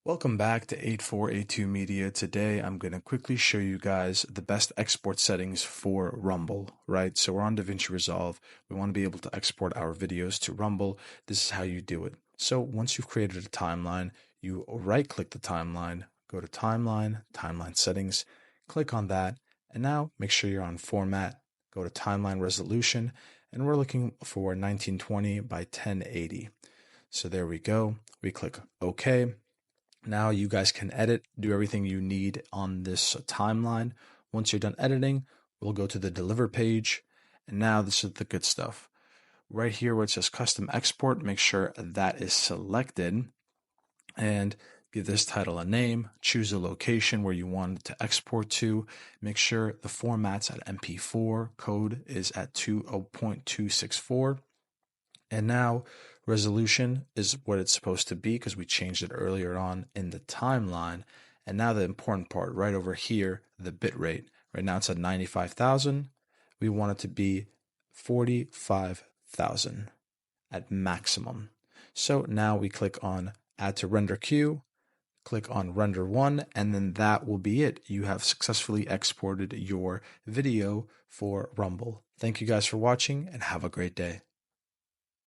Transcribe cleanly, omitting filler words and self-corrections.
Welcome back to 8482 Media. Today I'm going to quickly show you guys the best export settings for Rumble, right? So we're on DaVinci Resolve. We want to be able to export our videos to Rumble. This is how you do it. So once you've created a timeline, you right-click the timeline, go to Timeline, Timeline Settings, click on that, and now make sure you're on Format, go to Timeline Resolution, and we're looking for 1920 by 1080. So there we go. We click OK. Now you guys can edit, do everything you need on this timeline. Once you're done editing, we'll go to the deliver page. And now this is the good stuff. Right here where it says custom export, make sure that is selected and give this title a name, choose a location where you want it to export to, make sure the format's at MP4, code is at 2.264. And now resolution is what it's supposed to be because we changed it earlier on in the timeline. And now the important part right over here, the bit rate. Right now it's at 95,000. We want it to be 45,000 at maximum. So now we click on add to render queue, click on render one, and then that will be it. You have successfully exported your video for Rumble. Thank you guys for watching and have a great day.